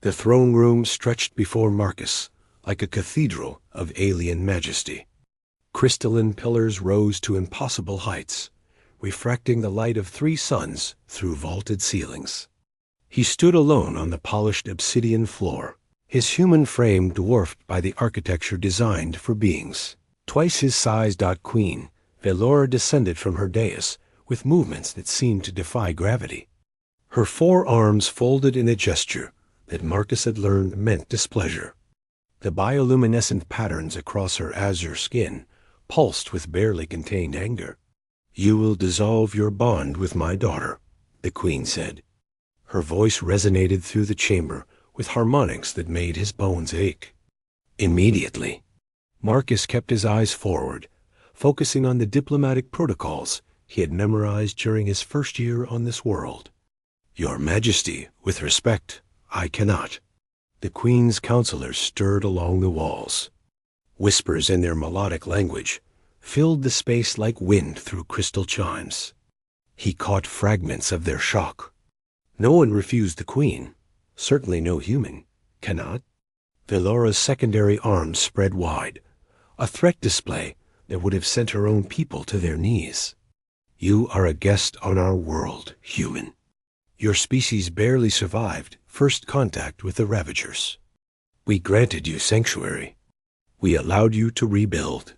The throne room stretched before Marcus like a cathedral of alien majesty. Crystalline pillars rose to impossible heights, refracting the light of 3 suns through vaulted ceilings. He stood alone on the polished obsidian floor, his human frame dwarfed by the architecture designed for beings twice his size. Queen Velora descended from her dais with movements that seemed to defy gravity. Her 4 arms folded in a gesture that Marcus had learned meant displeasure. The bioluminescent patterns across her azure skin pulsed with barely contained anger. "You will dissolve your bond with my daughter," the queen said. Her voice resonated through the chamber with harmonics that made his bones ache. Immediately, Marcus kept his eyes forward, focusing on the diplomatic protocols he had memorized during his first year on this world. "Your Majesty, with respect, I cannot." The queen's counselors stirred along the walls. Whispers in their melodic language filled the space like wind through crystal chimes. He caught fragments of their shock. No one refused the queen. Certainly no human cannot. Velora's secondary arms spread wide, a threat display that would have sent her own people to their knees. "You are a guest on our world, human. Your species barely survived first contact with the Ravagers. We granted you sanctuary. We allowed you to rebuild.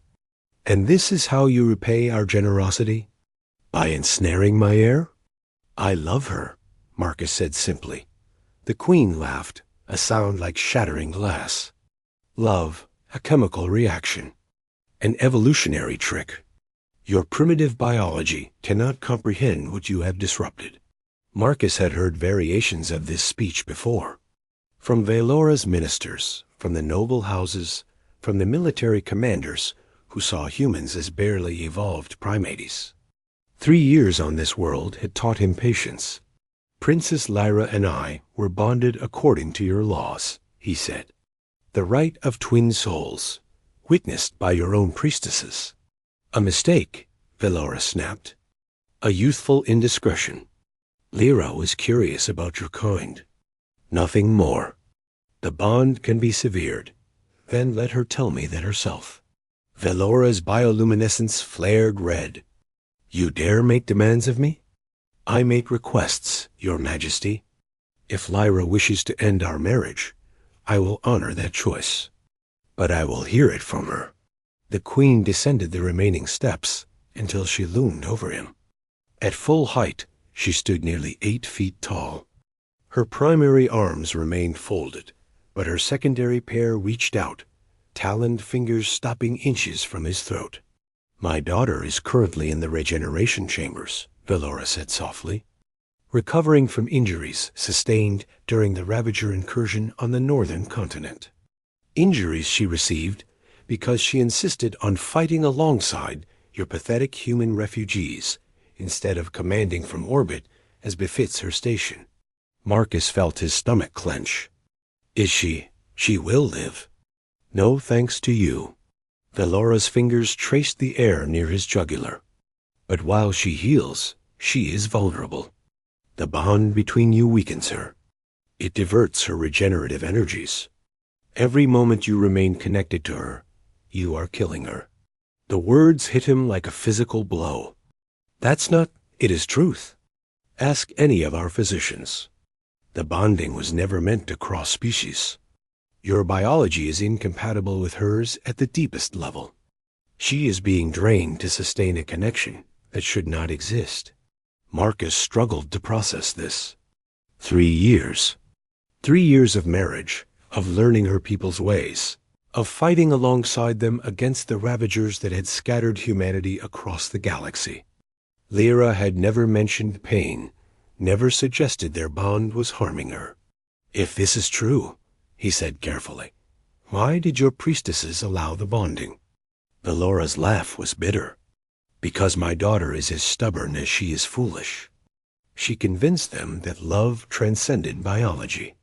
And this is how you repay our generosity? By ensnaring my heir?" "I love her," Marcus said simply. The queen laughed, a sound like shattering glass. "Love, a chemical reaction. An evolutionary trick. Your primitive biology cannot comprehend what you have disrupted." Marcus had heard variations of this speech before. From Velora's ministers, from the noble houses, from the military commanders who saw humans as barely evolved primates. 3 years on this world had taught him patience. "Princess Lyra and I were bonded according to your laws," he said. "The right of twin souls, witnessed by your own priestesses." "A mistake," Velora snapped. "A youthful indiscretion. Lyra was curious about your kind. Nothing more. The bond can be severed. Then let her tell me that herself." Velora's bioluminescence flared red. "You dare make demands of me?" "I make requests, Your Majesty. If Lyra wishes to end our marriage, I will honor that choice. But I will hear it from her." The queen descended the remaining steps until she loomed over him. At full height, she stood nearly 8 feet tall. Her primary arms remained folded, but her secondary pair reached out, taloned fingers stopping inches from his throat. "My daughter is currently in the regeneration chambers," Velora said softly, "recovering from injuries sustained during the Ravager incursion on the northern continent. Injuries she received because she insisted on fighting alongside your pathetic human refugees instead of commanding from orbit as befits her station." Marcus felt his stomach clench. "Is she? She will live." "No thanks to you." Velora's fingers traced the air near his jugular. "But while she heals, she is vulnerable. The bond between you weakens her. It diverts her regenerative energies. Every moment you remain connected to her, you are killing her." The words hit him like a physical blow. "That's not, it is truth. Ask any of our physicians. The bonding was never meant to cross species. Your biology is incompatible with hers at the deepest level. She is being drained to sustain a connection that should not exist." Marcus struggled to process this. 3 years. 3 years of marriage, of learning her people's ways, of fighting alongside them against the Ravagers that had scattered humanity across the galaxy. Lyra had never mentioned pain, never suggested their bond was harming her. "If this is true," he said carefully, "why did your priestesses allow the bonding?" Velora's laugh was bitter. "Because my daughter is as stubborn as she is foolish. She convinced them that love transcended biology,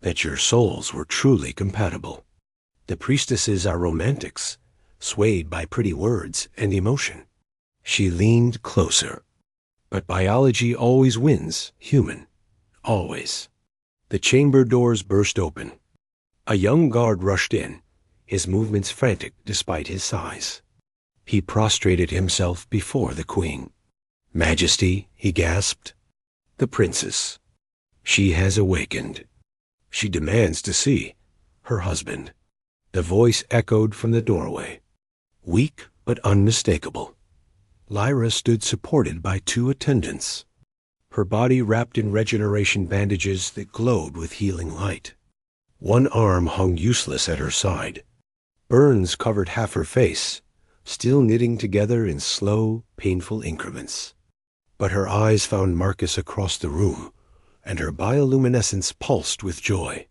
that your souls were truly compatible. The priestesses are romantics, swayed by pretty words and emotion." She leaned closer. "But biology always wins, human. Always. The chamber doors burst open. A young guard rushed in, his movements frantic despite his size. He prostrated himself before the queen. "Majesty," he gasped. "The princess. She has awakened. She demands to see her husband." The voice echoed from the doorway, weak but unmistakable. Lyra stood supported by two attendants, her body wrapped in regeneration bandages that glowed with healing light. One arm hung useless at her side. Burns covered half her face, still knitting together in slow, painful increments. But her eyes found Marcus across the room, and her bioluminescence pulsed with joy.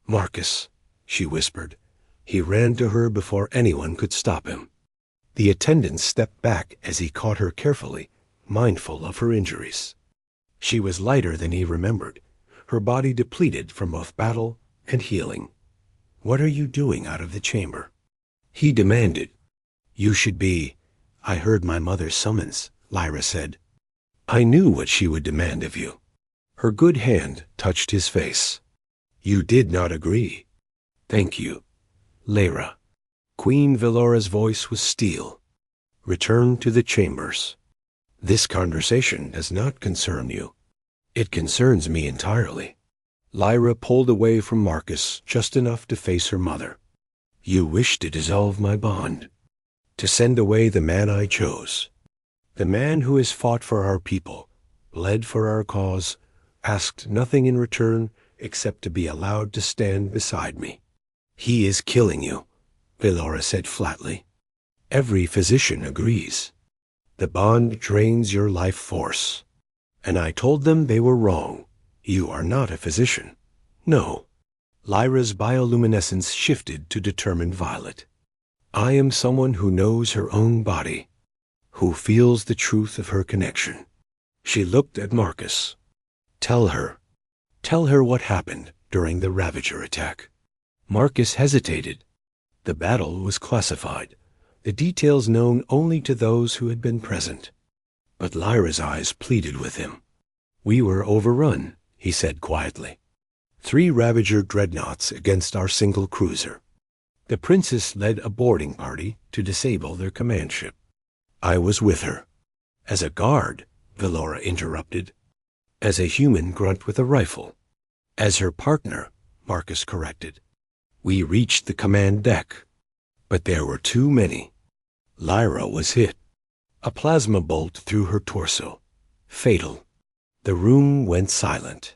"Marcus," she whispered. He ran to her before anyone could stop him. The attendant stepped back as he caught her carefully, mindful of her injuries. She was lighter than he remembered, her body depleted from both battle and healing. "What are you doing out of the chamber?" he demanded. "You should be—" "I heard my mother's summons," Lyra said. "I knew what she would demand of you." Her good hand touched his face. "You did not agree." "Thank you, Lyra." Queen Velora's voice was steel. "Return to the chambers. This conversation does not concern you. It concerns me entirely." Lyra pulled away from Marcus just enough to face her mother. "You wish to dissolve my bond, to send away the man I chose, the man who has fought for our people, bled for our cause, asked nothing in return except to be allowed to stand beside me. He is killing you," Velora said flatly. "Every physician agrees. The bond drains your life force. And I told them they were wrong. You are not a physician. No." Lyra's bioluminescence shifted to determined violet. "I am someone who knows her own body, who feels the truth of her connection." She looked at Marcus. Tell her what happened during the Ravager attack." Marcus hesitated. The battle was classified, the details known only to those who had been present. But Lyra's eyes pleaded with him. "We were overrun," he said quietly. 3 Ravager dreadnoughts against our single cruiser. The princess led a boarding party to disable their command ship. I was with her. "As a guard," Velora interrupted. "As a human grunt with a rifle." "As her partner," Marcus corrected. We reached the command deck, but there were too many. Lyra was hit. A plasma bolt through her torso. Fatal. The room went silent.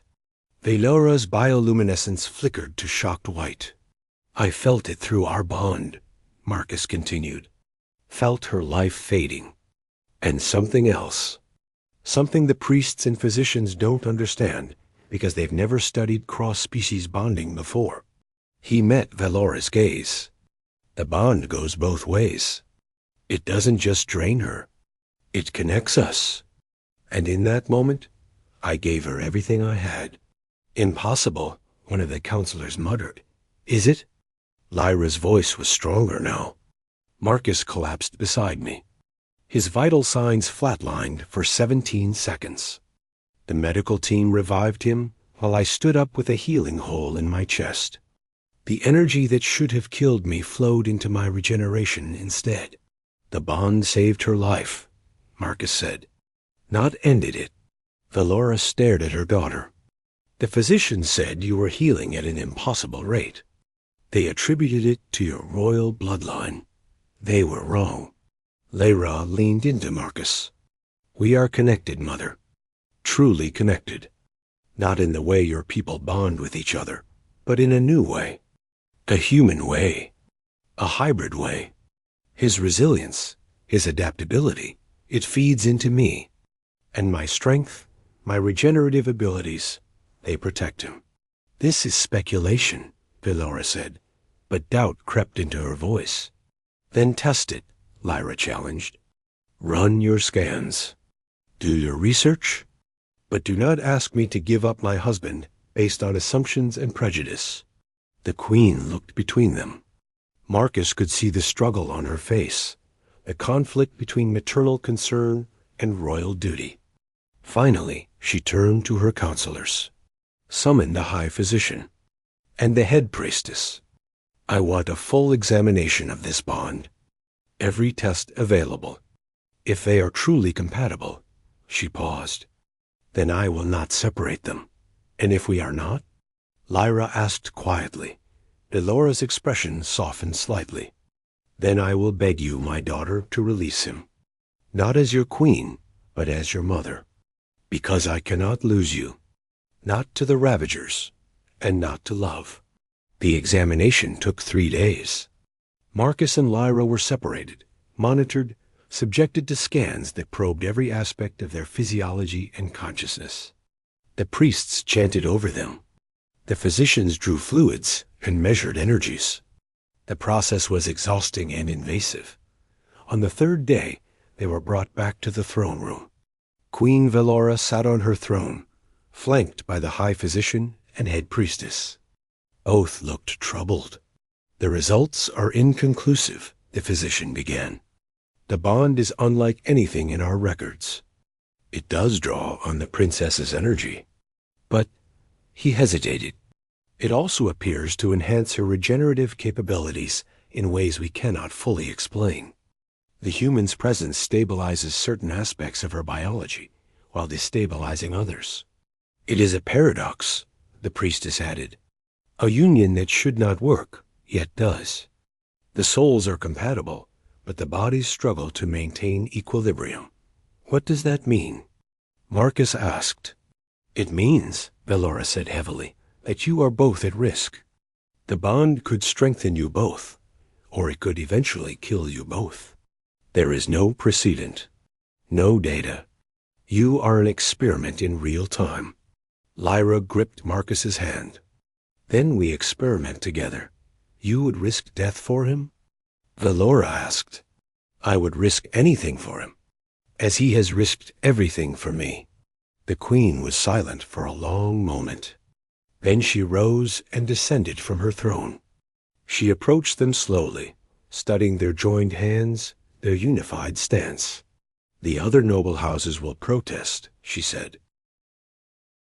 Velora's bioluminescence flickered to shocked white. "I felt it through our bond," Marcus continued. "Felt her life fading. And something else. Something the priests and physicians don't understand because they've never studied cross-species bonding before." He met Velora's gaze. "The bond goes both ways. It doesn't just drain her. It connects us." And in that moment, I gave her everything I had. "Impossible," one of the counselors muttered. "Is it?" Lyra's voice was stronger now. Marcus collapsed beside me. His vital signs flatlined for 17 seconds. The medical team revived him while I stood up with a healing hole in my chest. The energy that should have killed me flowed into my regeneration instead. "The bond saved her life," Marcus said. "Not ended it." Velora stared at her daughter. "The physicians said you were healing at an impossible rate. They attributed it to your royal bloodline. They were wrong." Lyra leaned into Marcus. "We are connected, Mother. Truly connected. Not in the way your people bond with each other, but in a new way. A human way. A hybrid way. His resilience, his adaptability, it feeds into me. And my strength, my regenerative abilities, they protect him." "This is speculation," Velora said, but doubt crept into her voice. "Then test it," Lyra challenged. "Run your scans. Do your research. But do not ask me to give up my husband based on assumptions and prejudice." The queen looked between them. Marcus could see the struggle on her face, the conflict between maternal concern and royal duty. Finally, she turned to her counselors. Summon the High Physician and the Head Priestess. I want a full examination of this bond. Every test available. If they are truly compatible, she paused, then I will not separate them. And if we are not? Lyra asked quietly. Velora's expression softened slightly. Then I will beg you, my daughter, to release him. Not as your queen, but as your mother. Because I cannot lose you. Not to the Ravagers, and not to love. The examination took 3 days. Marcus and Lyra were separated, monitored, subjected to scans that probed every aspect of their physiology and consciousness. The priests chanted over them. The physicians drew fluids and measured energies. The process was exhausting and invasive. On the 3rd day, they were brought back to the throne room. Queen Velora sat on her throne, flanked by the High Physician and Head Priestess. Both looked troubled. The results are inconclusive, the physician began. The bond is unlike anything in our records. It does draw on the princess's energy. But he hesitated. It also appears to enhance her regenerative capabilities in ways we cannot fully explain. The human's presence stabilizes certain aspects of her biology, while destabilizing others. It is a paradox, the priestess added. A union that should not work, yet does. The souls are compatible, but the bodies struggle to maintain equilibrium. What does that mean? Marcus asked. It means, Velora said heavily, that you are both at risk. The bond could strengthen you both, or it could eventually kill you both. There is no precedent, no data. You are an experiment in real time. Lyra gripped Marcus's hand. Then we experiment together. You would risk death for him? Velora asked. I would risk anything for him, as he has risked everything for me. The queen was silent for a long moment. Then she rose and descended from her throne. She approached them slowly, studying their joined hands, their unified stance. The other noble houses will protest, she said,